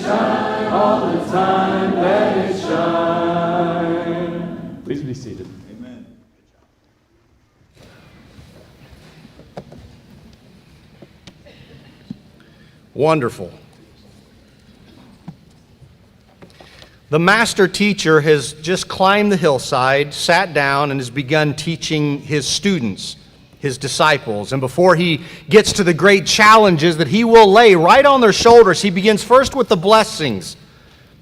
shine all the time, let it shine. Please be seated. Amen. Wonderful. The master teacher has just climbed the hillside, sat down, and has begun teaching his students, his disciples. And before he gets to the great challenges that he will lay right on their shoulders, he begins first with the blessings.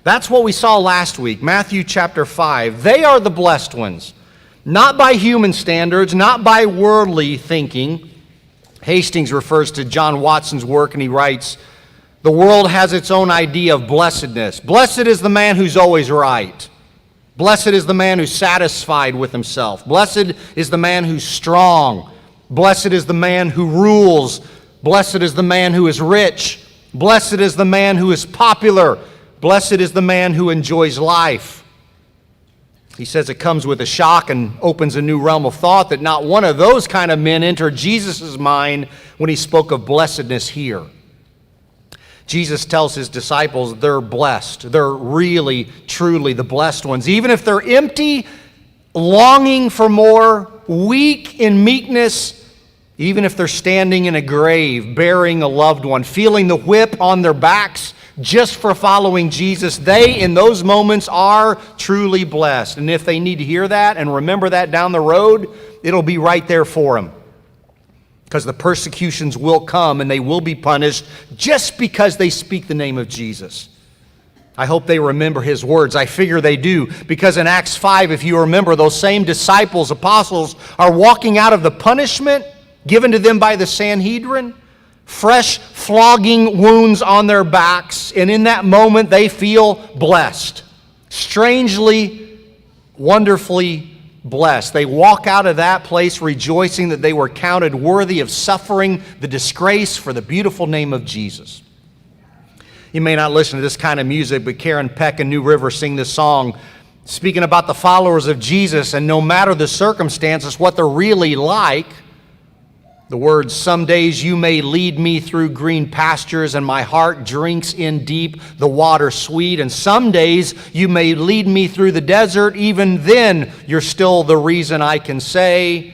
That's what we saw last week, Matthew chapter 5. They are the blessed ones, not by human standards, not by worldly thinking. Hastings refers to John Watson's work, and he writes, "The world has its own idea of blessedness. Blessed is the man who's always right. Blessed is the man who's satisfied with himself. Blessed is the man who's strong. Blessed is the man who rules. Blessed is the man who is rich. Blessed is the man who is popular. Blessed is the man who enjoys life." He says it comes with a shock and opens a new realm of thought that not one of those kind of men entered Jesus' mind when he spoke of blessedness here. Jesus tells his disciples they're blessed. They're really, truly the blessed ones. Even if they're empty, longing for more, weak in meekness, even if they're standing in a grave, burying a loved one, feeling the whip on their backs just for following Jesus, they, in those moments, are truly blessed. And if they need to hear that and remember that down the road, it'll be right there for them. Because the persecutions will come and they will be punished just because they speak the name of Jesus. I hope they remember his words. I figure they do, because in Acts 5, if you remember, those same disciples, apostles, are walking out of the punishment given to them by the Sanhedrin, fresh flogging wounds on their backs, and in that moment they feel blessed, strangely, wonderfully blessed. They walk out of that place rejoicing that they were counted worthy of suffering the disgrace for the beautiful name of Jesus. You may not listen to this kind of music, but Karen Peck and New River sing this song speaking about the followers of Jesus, and no matter the circumstances, what they're really like. The words, "Some days you may lead me through green pastures, and my heart drinks in deep the water sweet. And some days you may lead me through the desert. Even then, you're still the reason I can say,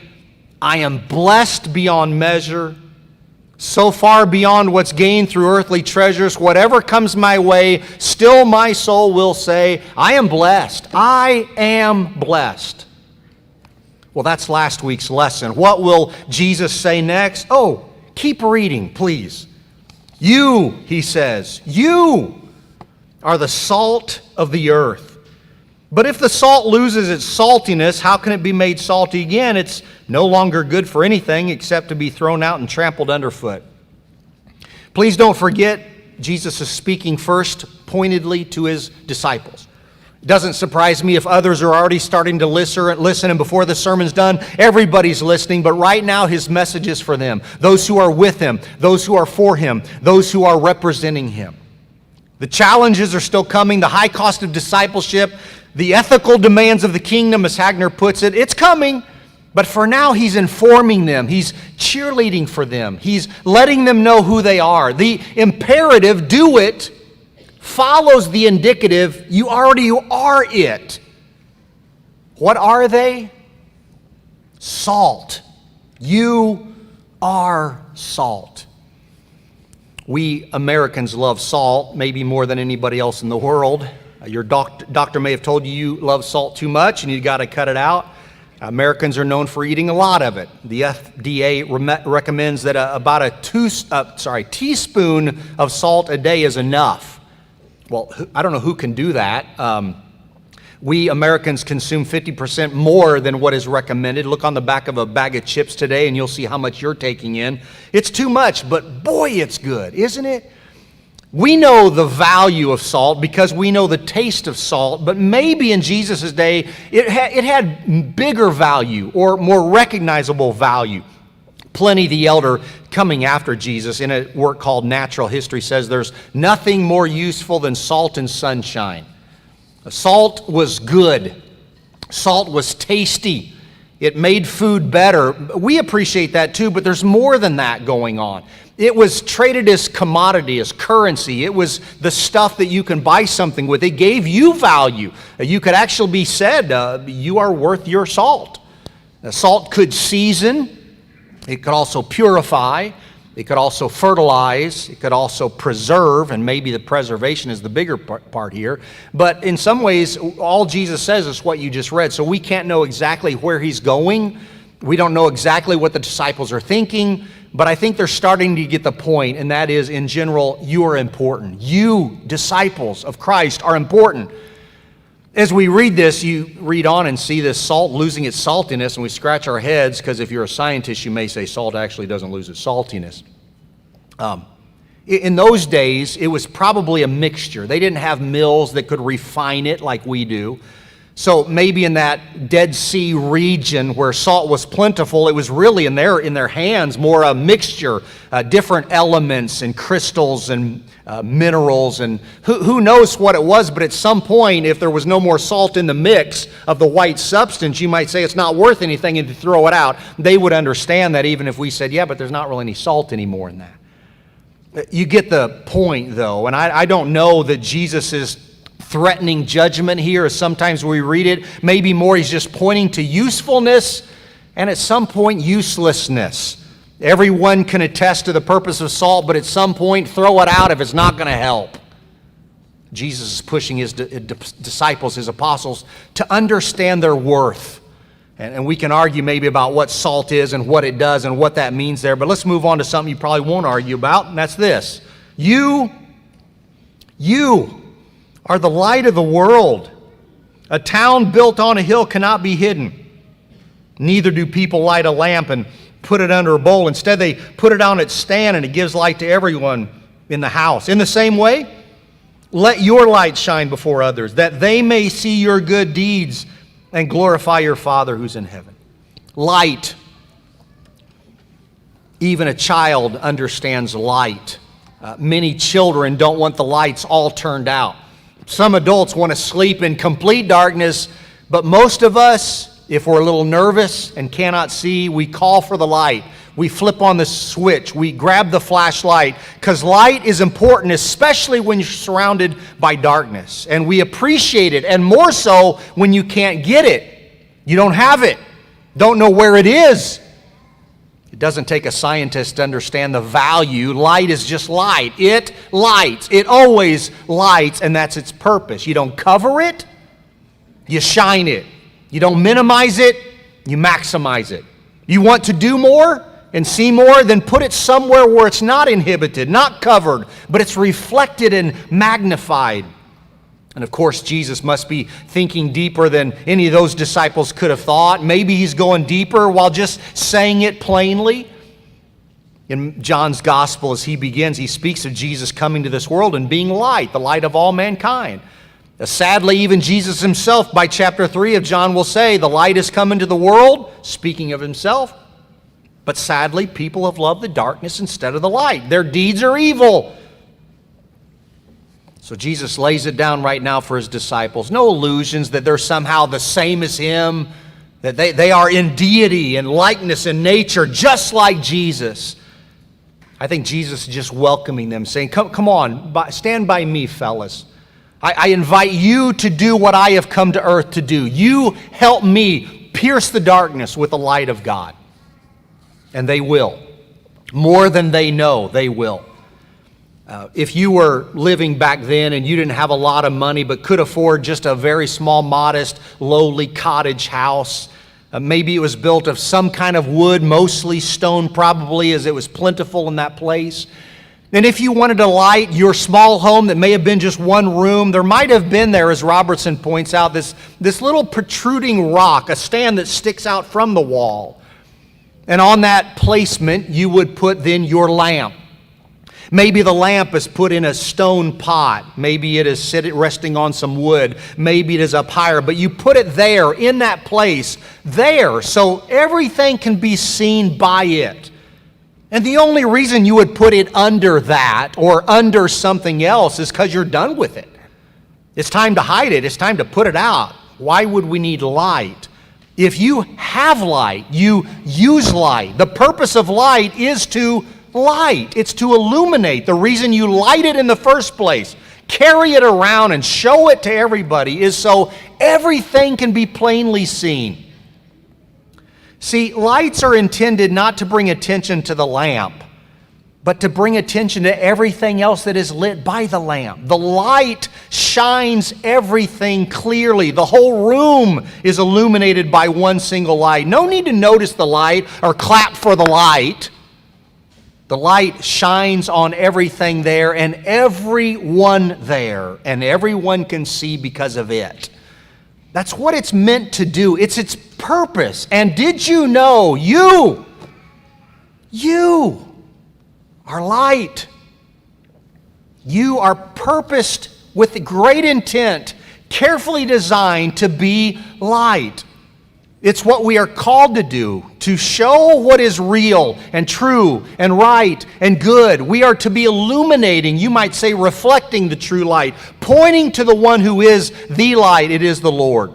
I am blessed beyond measure, so far beyond what's gained through earthly treasures. Whatever comes my way, still my soul will say, I am blessed. I am blessed." Well, that's last week's lesson. What will Jesus say next? Oh, keep reading, please. You, he says, you are the salt of the earth. But if the salt loses its saltiness, how can it be made salty again? It's no longer good for anything except to be thrown out and trampled underfoot. Please don't forget, Jesus is speaking first pointedly to his disciples. It doesn't surprise me if others are already starting to listen, and before the sermon's done, everybody's listening. But right now, his message is for them, those who are with him, those who are for him, those who are representing him. The challenges are still coming, the high cost of discipleship, the ethical demands of the kingdom, as Hagner puts it, it's coming. But for now, he's informing them. He's cheerleading for them. He's letting them know who they are. The imperative, do it, follows the indicative, you already are it. What are they? Salt. You are salt. We Americans love salt, maybe more than anybody else in the world. Your doctor may have told you you love salt too much and you got to cut it out. Americans are known for eating a lot of it. The FDA recommends that about a teaspoon of salt a day is enough. Well, I don't know who can do that. We Americans consume 50% more than what is recommended. Look on the back of a bag of chips today and you'll see how much you're taking in. It's too much, but boy, it's good, isn't it? We know the value of salt because we know the taste of salt, but maybe in Jesus' day, it had bigger value or more recognizable value. Pliny the Elder, coming after Jesus in a work called Natural History, says there's nothing more useful than salt and sunshine. Salt was good. Salt was tasty. It made food better. We appreciate that too, but there's more than that going on. It was traded as commodity, as currency. It was the stuff that you can buy something with. It gave you value. You could actually be said, you are worth your salt. Salt could season. It could also purify. It could also fertilize, it could also preserve, and maybe the preservation is the bigger part here. But in some ways, all Jesus says is what you just read. So we can't know exactly where he's going. We don't know exactly what the disciples are thinking. But I think they're starting to get the point, and that is, in general, you are important. You, disciples of Christ, are important. As we read this, you read on and see this salt losing its saltiness, and we scratch our heads, because if you're a scientist, you may say salt actually doesn't lose its saltiness. In those days, it was probably a mixture. They didn't have mills that could refine it like we do. So maybe in that Dead Sea region where salt was plentiful, it was really in their hands more a mixture, different elements and crystals and minerals, and who knows what it was. But at some point, if there was no more salt in the mix of the white substance, you might say it's not worth anything and to throw it out. They would understand that, even if we said, yeah, but there's not really any salt anymore in that. You get the point, though, and I don't know that Jesus is threatening judgment here, as sometimes we read it. Maybe more he's just pointing to usefulness and at some point uselessness. Everyone can attest to the purpose of salt, but at some point throw it out if it's not going to help. Jesus is pushing his disciples, his apostles, to understand their worth. And we can argue maybe about what salt is and what it does and what that means there, but let's move on to something you probably won't argue about, and that's this. You are the light of the world. A town built on a hill cannot be hidden. Neither do people light a lamp and put it under a bowl. Instead, they put it on its stand, and it gives light to everyone in the house. In the same way, let your light shine before others, that they may see your good deeds and glorify your Father who's in heaven. Light. Even a child understands light. Many children don't want the lights all turned out. Some adults want to sleep in complete darkness, but most of us, if we're a little nervous and cannot see, we call for the light. We flip on the switch. We grab the flashlight, because light is important, especially when you're surrounded by darkness. And we appreciate it, and more so when you can't get it. You don't have it. Don't know where it is. It doesn't take a scientist to understand the value. Light is just light. It lights. It always lights, and that's its purpose. You don't cover it, you shine it. You don't minimize it, you maximize it. You want to do more and see more, then put it somewhere where it's not inhibited, not covered, but it's reflected and magnified. And of course, Jesus must be thinking deeper than any of those disciples could have thought. Maybe he's going deeper while just saying it plainly. In John's gospel, as he begins, he speaks of Jesus coming to this world and being light, the light of all mankind. Sadly, even Jesus himself, by chapter 3 of John, will say, the light has come into the world, speaking of himself. But sadly, people have loved the darkness instead of the light. Their deeds are evil. So Jesus lays it down right now for his disciples. No illusions that they're somehow the same as him, that they are in deity and likeness and nature, just like Jesus. I think Jesus is just welcoming them, saying, come on, stand by me, fellas. I invite you to do what I have come to earth to do. You help me pierce the darkness with the light of God. And they will. More than they know, they will. If you were living back then and you didn't have a lot of money but could afford just a very small, modest, lowly cottage house, maybe it was built of some kind of wood, mostly stone probably, as it was plentiful in that place. And if you wanted to light your small home that may have been just one room, there might have been there, as Robertson points out, this little protruding rock, a stand that sticks out from the wall. And on that placement, you would put then your lamp. Maybe the lamp is put in a stone pot. Maybe it is resting on some wood. Maybe it is up higher. But you put it there, in that place, there, so everything can be seen by it. And the only reason you would put it under that or under something else is because you're done with it. It's time to hide it. It's time to put it out. Why would we need light? If you have light, you use light. The purpose of light is to light. It's to illuminate. The reason you light it in the first place, carry it around and show it to everybody, is so everything can be plainly seen. See, lights are intended not to bring attention to the lamp, but to bring attention to everything else that is lit by the lamp. The light shines everything clearly. The whole room is illuminated by one single light. No need to notice the light or clap for the light. The light shines on everything there and everyone there, and everyone can see because of it. That's what it's meant to do. It's its purpose. And did you know you are light? You are purposed with great intent, carefully designed to be light. It's what we are called to do, to show what is real and true and right and good. We are to be illuminating, you might say reflecting the true light, pointing to the one who is the light. It is the Lord.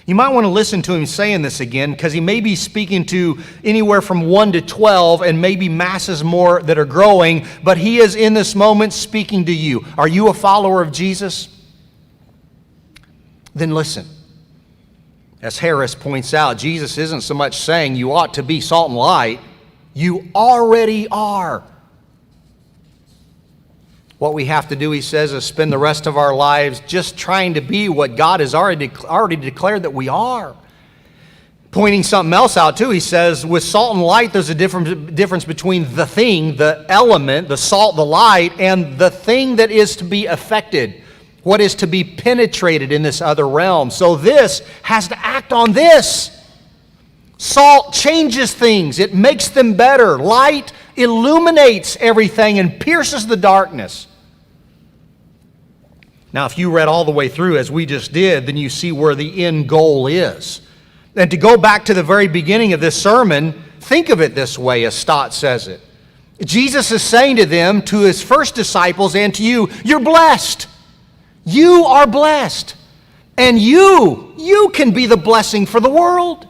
You might want to listen to him saying this again, because he may be speaking to anywhere from 1 to 12 and maybe masses more that are growing, but he is in this moment speaking to you. Are you a follower of Jesus? Then listen. As Harris points out, Jesus isn't so much saying you ought to be salt and light. You already are. What we have to do, he says, is spend the rest of our lives just trying to be what God has already declared that we are. Pointing something else out too, he says, with salt and light, there's a difference between the thing, the element, the salt, the light, and the thing that is to be affected, what is to be penetrated in this other realm. So this has to act on this. Salt changes things. It makes them better. Light illuminates everything and pierces the darkness. Now, if you read all the way through as we just did, then you see where the end goal is. And to go back to the very beginning of this sermon, think of it this way as Stott says it. Jesus is saying to them, to his first disciples and to you, you're blessed. You are blessed. And you can be the blessing for the world.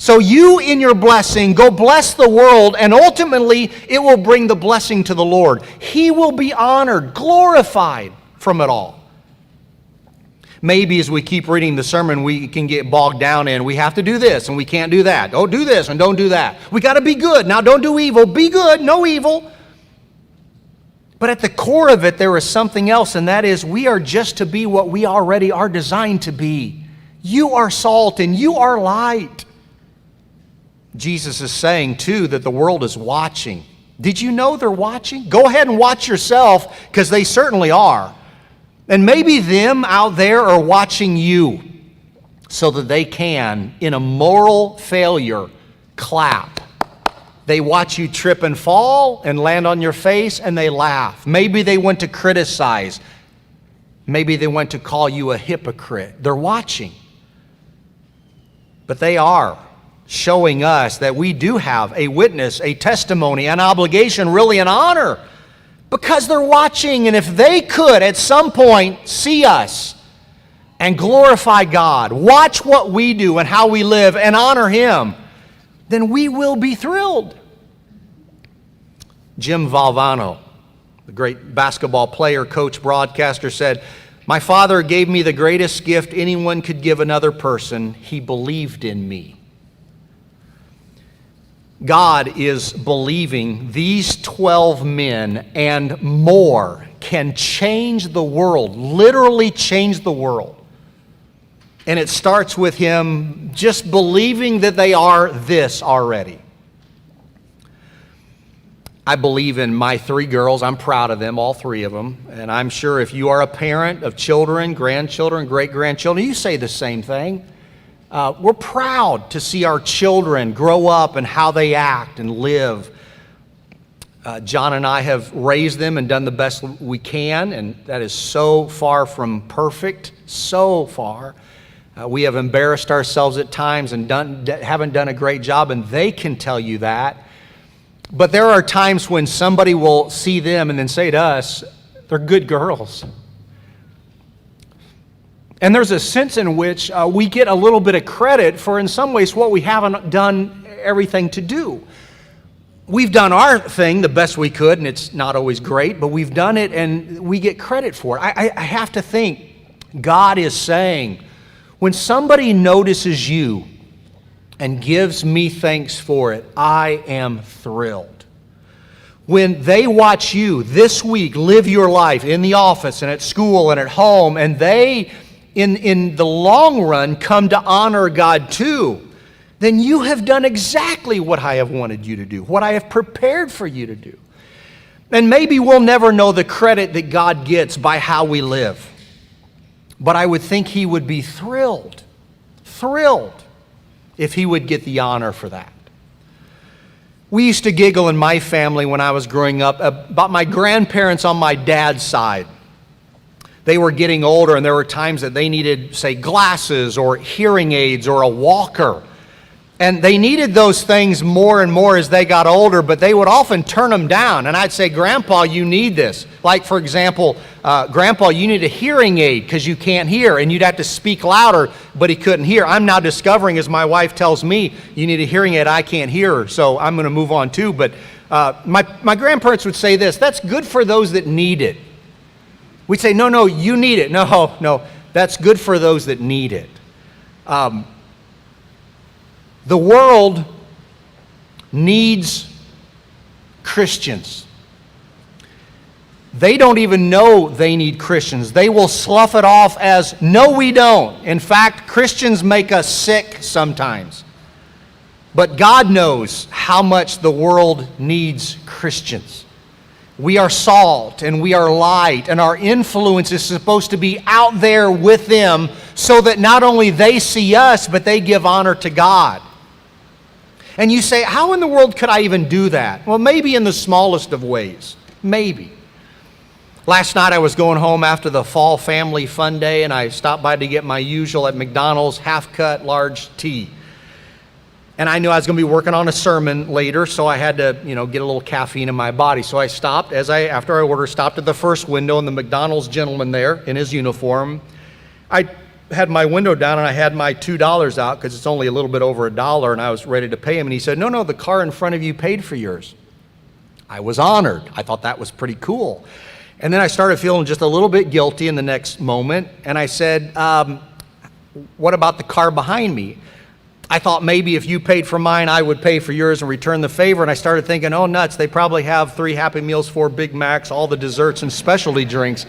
So you, in your blessing, go bless the world, and ultimately it will bring the blessing to the Lord. He will be honored, glorified from it all. Maybe as we keep reading the sermon, we can get bogged down in, we have to do this and we can't do that. Oh, do this and don't do that. We got to be good. Now don't do evil. Be good, no evil. But at the core of it, there is something else, and that is we are just to be what we already are designed to be. You are salt and you are light. Jesus is saying, too, that the world is watching. Did you know they're watching? Go ahead and watch yourself, because they certainly are. And maybe them out there are watching you so that they can, in a moral failure, clap. They watch you trip and fall and land on your face, and they laugh. Maybe they want to criticize. Maybe they want to call you a hypocrite. They're watching. But they are showing us that we do have a witness, a testimony, an obligation, really an honor, because they're watching. And if they could at some point see us and glorify God, watch what we do and how we live and honor Him, then we will be thrilled. Jim Valvano, the great basketball player, coach, broadcaster, said, "My father gave me the greatest gift anyone could give another person. He believed in me." God is believing these 12 men and more can change the world, literally change the world. And it starts with him just believing that they are this already. I believe in my 3 girls. I'm proud of them, all 3 of them. And I'm sure if you are a parent of children, grandchildren, great-grandchildren, you say the same thing. We're proud to see our children grow up and how they act and live. John and I have raised them and done the best we can, and that is so far from perfect, so far. We have embarrassed ourselves at times and haven't done a great job, and they can tell you that. But there are times when somebody will see them and then say to us, they're good girls. And there's a sense in which we get a little bit of credit for, in some ways, what we haven't done everything to do. We've done our thing the best we could, and it's not always great, but we've done it and we get credit for it. I have to think God is saying, when somebody notices you and gives me thanks for it, I am thrilled. When they watch you this week live your life in the office and at school and at home, and they, in the long run, come to honor God too, then you have done exactly what I have wanted you to do, what I have prepared for you to do. And maybe we'll never know the credit that God gets by how we live. But I would think He would be thrilled if He would get the honor for that. We used to giggle in my family when I was growing up about my grandparents on my dad's side. They were getting older, and there were times that they needed, say, glasses or hearing aids or a walker. And they needed those things more and more as they got older, but they would often turn them down. And I'd say, Grandpa, you need this. Like, for example, Grandpa, you need a hearing aid because you can't hear. And you'd have to speak louder, but he couldn't hear. I'm now discovering, as my wife tells me, you need a hearing aid, I can't hear, so I'm going to move on too. But my grandparents would say this, that's good for those that need it. We'd say, no, you need it. No, that's good for those that need it. The world needs Christians. They don't even know they need Christians. They will slough it off as, no, we don't. In fact, Christians make us sick sometimes. But God knows how much the world needs Christians. We are salt and we are light, and our influence is supposed to be out there with them so that not only they see us, but they give honor to God. And you say, how in the world could I even do that? Well, maybe in the smallest of ways. Maybe. Last night I was going home after the fall family fun day, and I stopped by to get my usual at McDonald's half-cut large tea. And I knew I was going to be working on a sermon later, so I had to, get a little caffeine in my body. So I stopped, after I ordered, stopped at the first window, and the McDonald's gentleman there in his uniform, I had my window down and I had my $2 out because it's only a little bit over $1, and I was ready to pay him. And he said, no, the car in front of you paid for yours. I was honored. I thought that was pretty cool. And then I started feeling just a little bit guilty in the next moment. And I said, what about the car behind me? I thought maybe if you paid for mine, I would pay for yours and return the favor. And I started thinking, oh, nuts, they probably have 3 Happy Meals, 4 Big Macs, all the desserts and specialty drinks.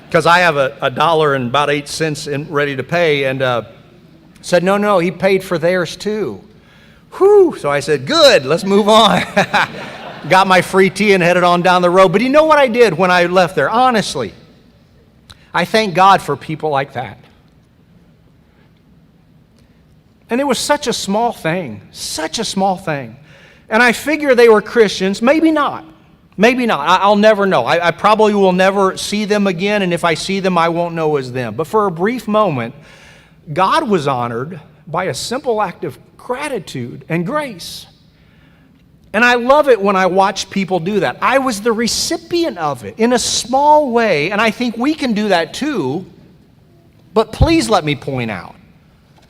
Because I have $1 and about 8 cents ready to pay, and said, no, he paid for theirs too. Whew, so I said, good, let's move on. Got my free tea and headed on down the road. But you know what I did when I left there? Honestly, I thank God for people like that. And it was such a small thing. And I figure they were Christians, maybe not. I'll never know. I probably will never see them again, and if I see them, I won't know as them. But for a brief moment, God was honored by a simple act of gratitude and grace. And I love it when I watch people do that. I was the recipient of it in a small way, and I think we can do that too. But please let me point out,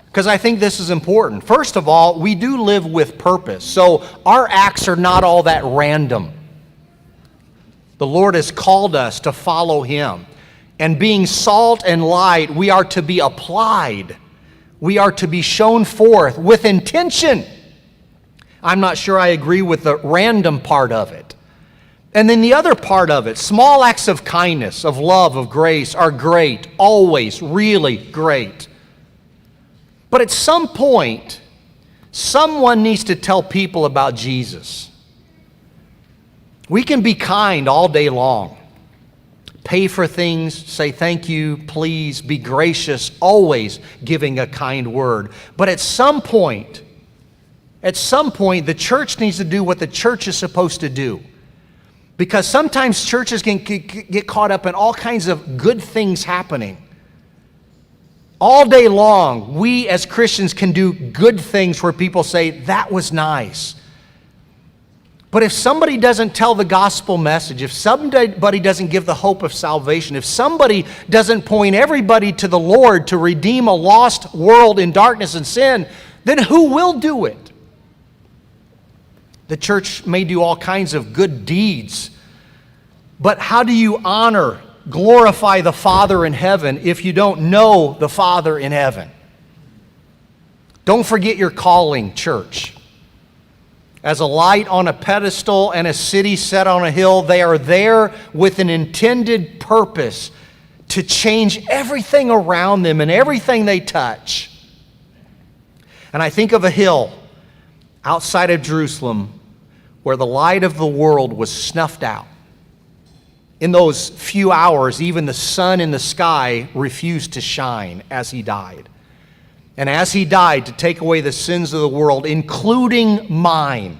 because I think this is important. First of all, we do live with purpose, so our acts are not all that random. The Lord has called us to follow Him. And being salt and light, we are to be applied. We are to be shown forth with intention. I'm not sure I agree with the random part of it. And then the other part of it, small acts of kindness, of love, of grace are great, always really great. But at some point, someone needs to tell people about Jesus. We can be kind all day long, pay for things, say thank you, please, be gracious, always giving a kind word. But at some point, the church needs to do what the church is supposed to do. Because sometimes churches can get caught up in all kinds of good things happening. All day long, we as Christians can do good things where people say, that was nice. But if somebody doesn't tell the gospel message, if somebody doesn't give the hope of salvation, if somebody doesn't point everybody to the Lord to redeem a lost world in darkness and sin, then who will do it? The church may do all kinds of good deeds, but how do you honor, glorify the Father in heaven if you don't know the Father in heaven? Don't forget your calling, church. As a light on a pedestal and a city set on a hill, they are there with an intended purpose to change everything around them and everything they touch. And I think of a hill outside of Jerusalem where the light of the world was snuffed out. In those few hours, even the sun in the sky refused to shine as he died. And as he died to take away the sins of the world, including mine,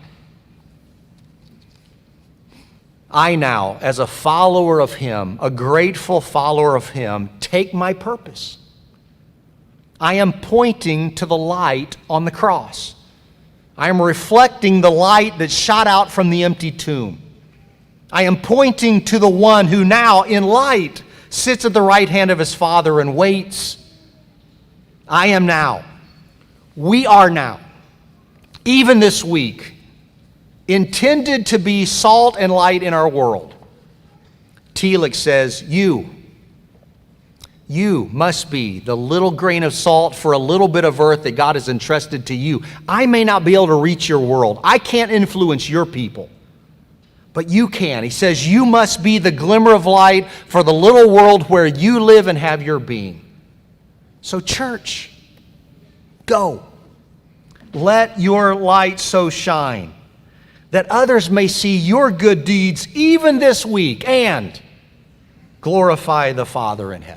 I now, as a follower of him, a grateful follower of him, take my purpose. I am pointing to the light on the cross. I am reflecting the light that shot out from the empty tomb. I am pointing to the one who now, in light, sits at the right hand of his Father and waits. I am now. We are now. Even this week, intended to be salt and light in our world. Telix says, you must be the little grain of salt for a little bit of earth that God has entrusted to you. I may not be able to reach your world. I can't influence your people. But you can. He says, you must be the glimmer of light for the little world where you live and have your being. So church, go. Let your light so shine that others may see your good deeds even this week and glorify the Father in heaven.